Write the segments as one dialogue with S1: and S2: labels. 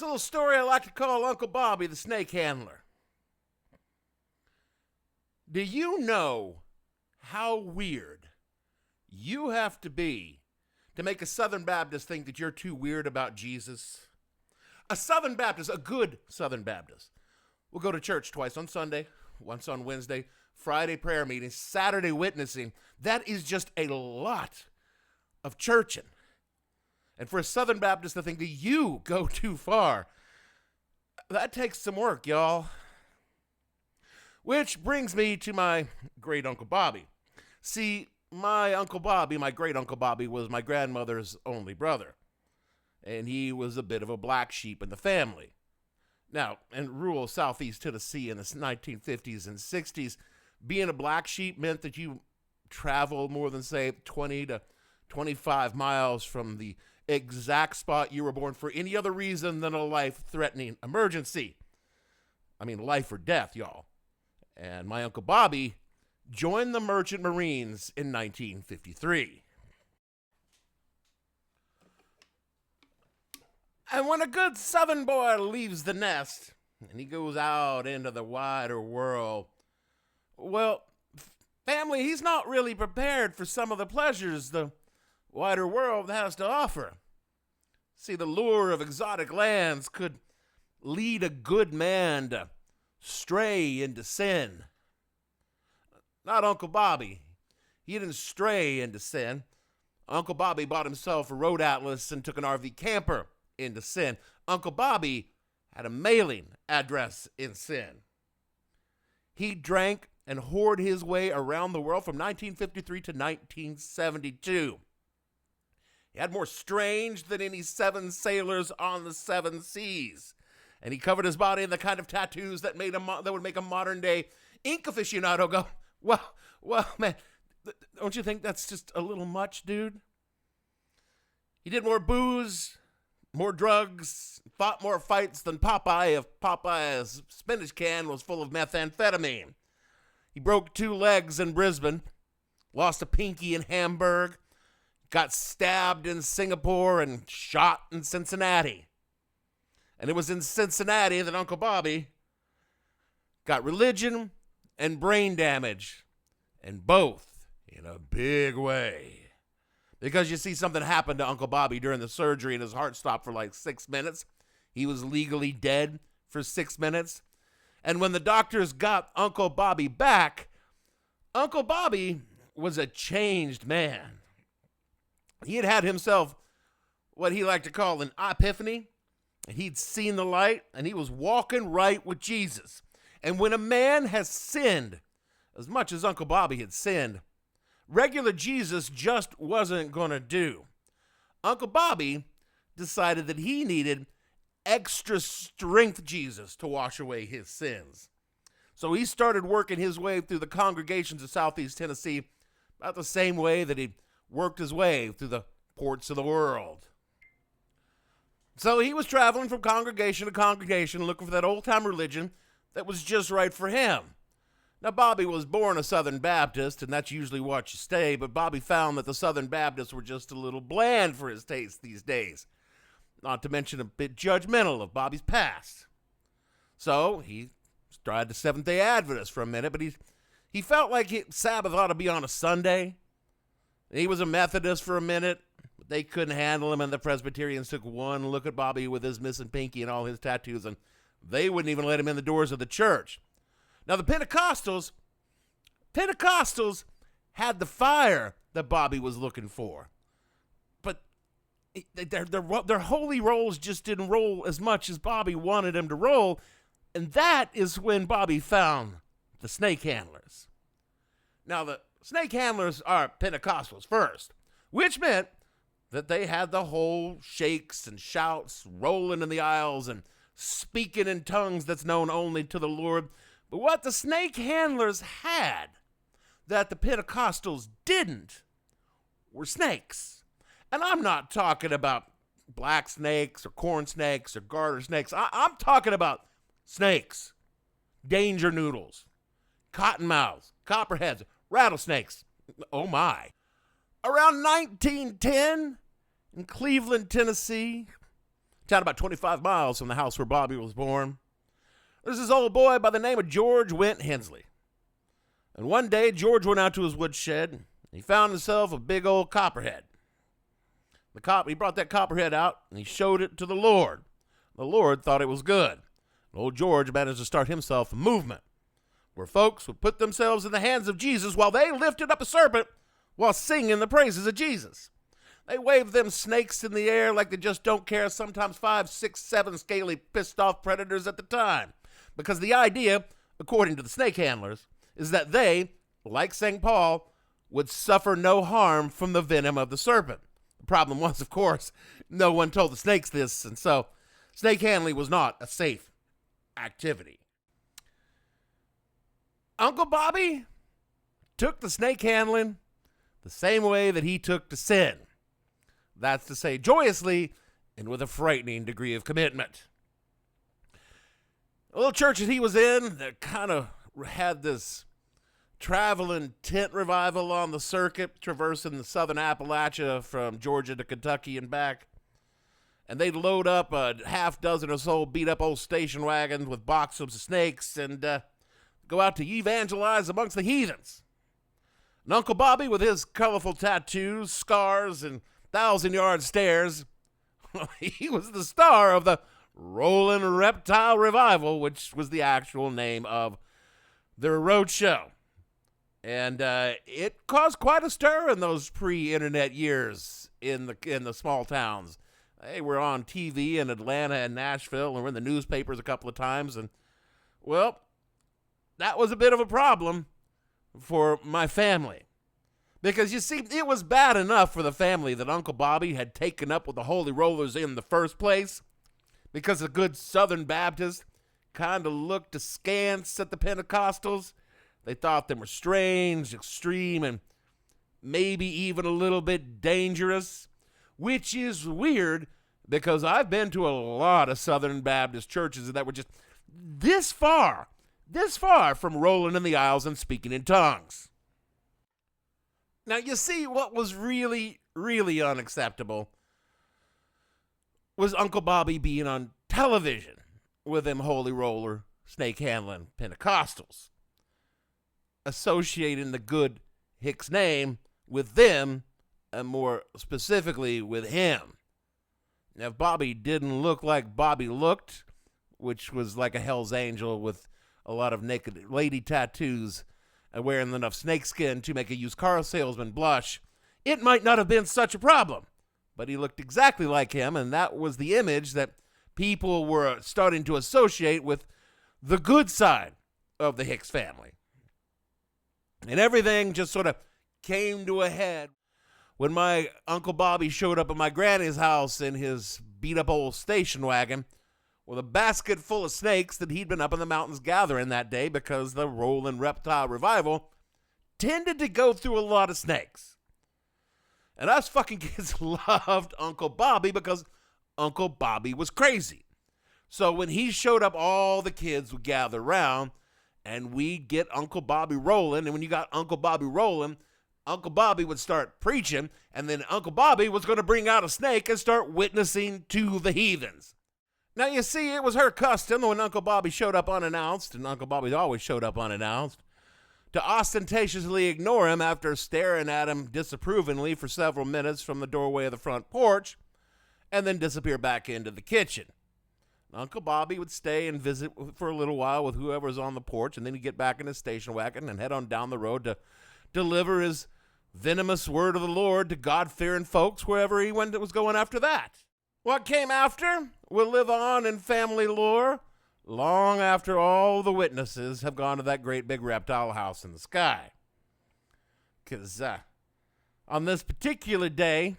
S1: little story I like to call Uncle Bobby the Snake Handler. Do you know how weird you have to be to make a Southern Baptist think that you're too weird about Jesus? A Southern Baptist, a good Southern Baptist, will go to church twice on Sunday, once on Wednesday, Friday prayer meetings, Saturday witnessing. That is just a lot of churching. And for a Southern Baptist to think that you go too far, that takes some work, y'all. Which brings me to my great Uncle Bobby. See, my Uncle Bobby, my great Uncle Bobby, was my grandmother's only brother. And he was a bit of a black sheep in the family. Now, in rural southeast Tennessee in the 1950s and 60s, being a black sheep meant that you traveled more than, say, 20 to 25 miles from the exact spot you were born for any other reason than a life-threatening emergency. I mean, life or death, y'all. And my Uncle Bobby joined the Merchant Marines in 1953. And when a good Southern boy leaves the nest and he goes out into the wider world, well, family, he's not really prepared for some of the pleasures the wider world has to offer. See, the lure of exotic lands could lead a good man to stray into sin. Not Uncle Bobby. He didn't stray into sin. Uncle Bobby bought himself a road atlas and took an RV camper into sin. Uncle Bobby had a mailing address in sin. He drank and whored his way around the world from 1953 to 1972. He had more strange than any 7 sailors on the 7 seas. And he covered his body in the kind of tattoos that would make a modern-day ink aficionado go, well, man, don't you think that's just a little much, dude? He did more booze, more drugs, fought more fights than Popeye if Popeye's spinach can was full of methamphetamine. He broke 2 legs in Brisbane, lost a pinky in Hamburg, got stabbed in Singapore, and shot in Cincinnati. And it was in Cincinnati that Uncle Bobby got religion and brain damage, and both in a big way. Because you see, something happened to Uncle Bobby during the surgery and his heart stopped for like 6 minutes. He was legally dead for 6 minutes. And when the doctors got Uncle Bobby back, Uncle Bobby was a changed man. He had had himself what he liked to call an epiphany. He'd seen the light and he was walking right with Jesus. And when a man has sinned, as much as Uncle Bobby had sinned, regular Jesus just wasn't going to do. Uncle Bobby decided that he needed extra strength Jesus to wash away his sins. So he started working his way through the congregations of Southeast Tennessee about the same way that he worked his way through the ports of the world. So he was traveling from congregation to congregation looking for that old-time religion that was just right for him. Now, Bobby was born a Southern Baptist, and that's usually what you stay, but Bobby found that the Southern Baptists were just a little bland for his taste these days, not to mention a bit judgmental of Bobby's past. So he tried the Seventh-day Adventist for a minute, but he felt like Sabbath ought to be on a Sunday. He was a Methodist for a minute, but they couldn't handle him, and the Presbyterians took one look at Bobby with his missing pinky and all his tattoos, and they wouldn't even let him in the doors of the church. Now, the Pentecostals had the fire that Bobby was looking for. But their holy rolls just didn't roll as much as Bobby wanted them to roll. And that is when Bobby found the snake handlers. Now, the snake handlers are Pentecostals first, which meant that they had the whole shakes and shouts, rolling in the aisles and speaking in tongues that's known only to the Lord. But what the snake handlers had that the Pentecostals didn't were snakes. And I'm not talking about black snakes or corn snakes or garter snakes. I'm talking about snakes, danger noodles, cottonmouths, copperheads, rattlesnakes. Oh my. Around 1910 in Cleveland, Tennessee, town about 25 miles from the house where Bobby was born. There's this old boy by the name of George Went Hensley. And one day, George went out to his woodshed, and he found himself a big old copperhead. He brought that copperhead out, and he showed it to the Lord. The Lord thought it was good. Old George managed to start himself a movement where folks would put themselves in the hands of Jesus while they lifted up a serpent while singing the praises of Jesus. They waved them snakes in the air like they just don't care, sometimes 5, 6, 7 scaly, pissed-off predators at the time. Because the idea, according to the snake handlers, is that they, like St. Paul, would suffer no harm from the venom of the serpent. The problem was, of course, no one told the snakes this, and so snake handling was not a safe activity. Uncle Bobby took the snake handling the same way that he took to sin. That's to say, joyously and with a frightening degree of commitment. A little church that he was in that kind of had this traveling tent revival on the circuit, traversing the southern Appalachia from Georgia to Kentucky and back. And they'd load up a half dozen or so beat-up old station wagons with boxes of snakes and go out to evangelize amongst the heathens. And Uncle Bobby, with his colorful tattoos, scars, and 1,000-yard stares, he was the star of the Rolling Reptile Revival, which was the actual name of their road show. And it caused quite a stir in those pre-internet years in the small towns. They were on TV in Atlanta and Nashville, and were in the newspapers a couple of times. And, well, that was a bit of a problem for my family. Because, you see, it was bad enough for the family that Uncle Bobby had taken up with the Holy Rollers in the first place, because a good Southern Baptist kind of looked askance at the Pentecostals. They thought them were strange, extreme, and maybe even a little bit dangerous, which is weird because I've been to a lot of Southern Baptist churches that were just this far from rolling in the aisles and speaking in tongues. Now, you see, what was really, really unacceptable was Uncle Bobby being on television with them holy roller, snake handling Pentecostals, associating the good Hicks name with them, and more specifically with him. Now, if Bobby didn't look like Bobby looked, which was like a Hell's Angel with a lot of naked lady tattoos and wearing enough snakeskin to make a used car salesman blush, it might not have been such a problem. But he looked exactly like him, and that was the image that people were starting to associate with the good side of the Hicks family. And everything just sort of came to a head when my Uncle Bobby showed up at my granny's house in his beat-up old station wagon with a basket full of snakes that he'd been up in the mountains gathering that day, because the Rolling Reptile Revival tended to go through a lot of snakes. And us fucking kids loved Uncle Bobby because Uncle Bobby was crazy. So when he showed up, all the kids would gather around and we'd get Uncle Bobby rolling. And when you got Uncle Bobby rolling, Uncle Bobby would start preaching, and then Uncle Bobby was going to bring out a snake and start witnessing to the heathens. Now, you see, it was her custom when Uncle Bobby showed up unannounced, and Uncle Bobby always showed up unannounced, to ostentatiously ignore him after staring at him disapprovingly for several minutes from the doorway of the front porch, and then disappear back into the kitchen. Uncle Bobby would stay and visit for a little while with whoever was on the porch, and then he'd get back in his station wagon and head on down the road to deliver his venomous word of the Lord to God-fearing folks wherever he was going after that. What came after will live on in family lore long after all the witnesses have gone to that great big reptile house in the sky. Because on this particular day,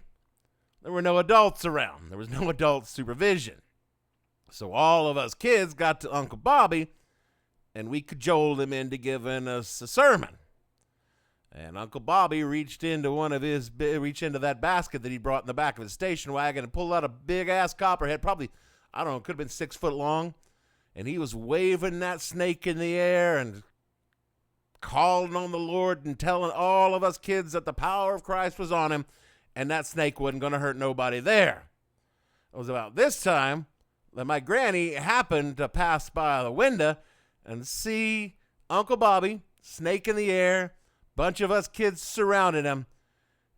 S1: there were no adults around. There was no adult supervision. So all of us kids got to Uncle Bobby, and we cajoled him into giving us a sermon. And Uncle Bobby reached into that basket that he brought in the back of his station wagon and pulled out a big-ass copperhead, probably, I don't know, could have been 6 foot long. And he was waving that snake in the air and calling on the Lord and telling all of us kids that the power of Christ was on him and that snake wasn't going to hurt nobody there. It was about this time that my granny happened to pass by the window and see Uncle Bobby, snake in the air, bunch of us kids surrounded him,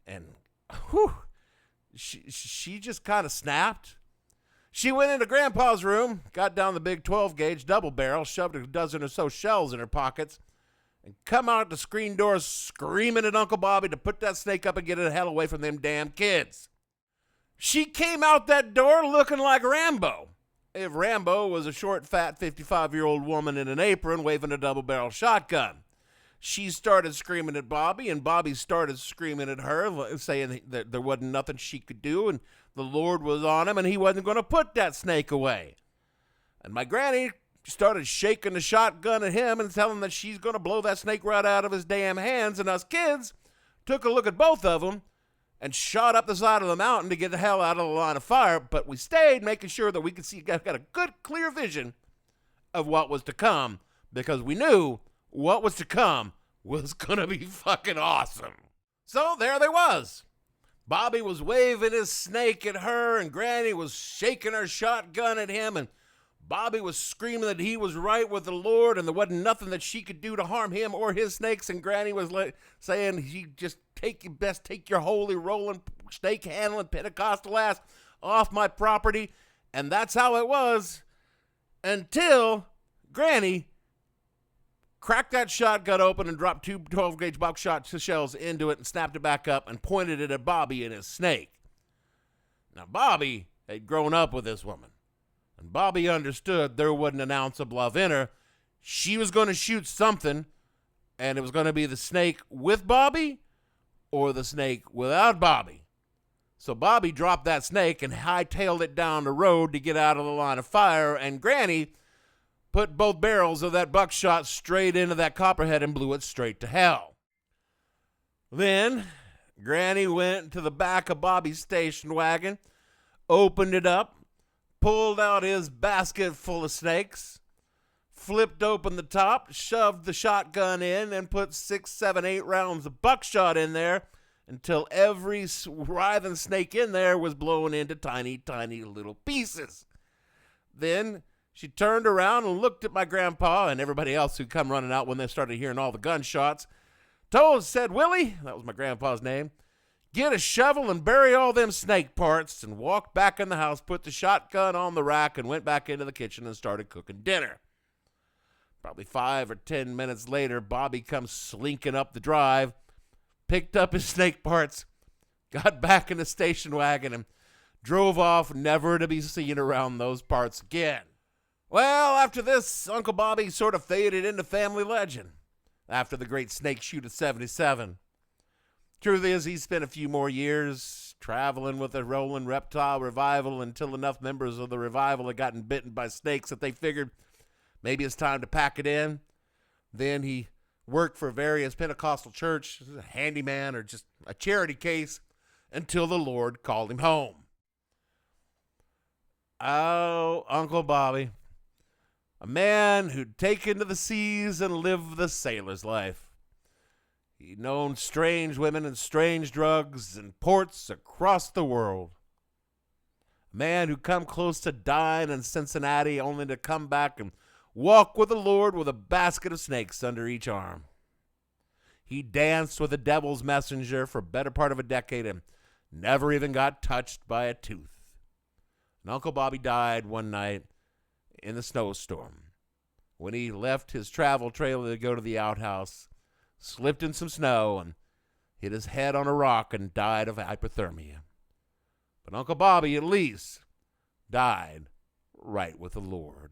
S1: and whew, she just kind of snapped. She went into Grandpa's room, got down the big 12-gauge double barrel, shoved a dozen or so shells in her pockets, and come out the screen door screaming at Uncle Bobby to put that snake up and get it the hell away from them damn kids. She came out that door looking like Rambo. If Rambo was a short, fat, 55-year-old woman in an apron waving a double-barrel shotgun. She started screaming at Bobby, and Bobby started screaming at her, saying that there wasn't nothing she could do, and the Lord was on him, and he wasn't going to put that snake away. And my granny started shaking the shotgun at him and telling him that she's going to blow that snake right out of his damn hands, and us kids took a look at both of them and shot up the side of the mountain to get the hell out of the line of fire, but we stayed making sure that we could see, got a good, clear vision of what was to come, because we knew what was to come was going to be fucking awesome. So there they was. Bobby was waving his snake at her, and Granny was shaking her shotgun at him, and Bobby was screaming that he was right with the Lord and there wasn't nothing that she could do to harm him or his snakes, and Granny was saying he just best take your holy rolling snake handling Pentecostal ass off my property. And that's how it was until Granny cracked that shotgun open and dropped two 12-gauge buckshot shells into it and snapped it back up and pointed it at Bobby and his snake. Now, Bobby had grown up with this woman, and Bobby understood there wasn't an ounce of love in her. She was going to shoot something, and it was going to be the snake with Bobby or the snake without Bobby. So Bobby dropped that snake and hightailed it down the road to get out of the line of fire, and Granny put both barrels of that buckshot straight into that copperhead and blew it straight to hell. Then Granny went to the back of Bobby's station wagon, opened it up, pulled out his basket full of snakes, flipped open the top, shoved the shotgun in, and put 6, 7, 8 rounds of buckshot in there until every writhing snake in there was blown into tiny, tiny little pieces. Then she turned around and looked at my grandpa and everybody else who come running out when they started hearing all the gunshots. Said, Willie, that was my grandpa's name, get a shovel and bury all them snake parts, and walked back in the house, put the shotgun on the rack, and went back into the kitchen and started cooking dinner. Probably 5 or 10 minutes later, Bobby comes slinking up the drive, picked up his snake parts, got back in the station wagon, and drove off, never to be seen around those parts again. Well, after this, Uncle Bobby sort of faded into family legend after the great snake shoot of 77. Truth is, he spent a few more years traveling with the Rolling Reptile Revival until enough members of the revival had gotten bitten by snakes that they figured maybe it's time to pack it in. Then he worked for various Pentecostal churches, a handyman or just a charity case, until the Lord called him home. Oh, Uncle Bobby, a man who'd taken to the seas and lived the sailor's life. He'd known strange women and strange drugs in ports across the world. A man who'd come close to dying in Cincinnati only to come back and walk with the Lord with a basket of snakes under each arm. He danced with the devil's messenger for a better part of a decade and never even got touched by a tooth. And Uncle Bobby died one night in the snowstorm when he left his travel trailer to go to the outhouse, slipped in some snow, and hit his head on a rock and died of hypothermia. But Uncle Bobby at least died right with the Lord.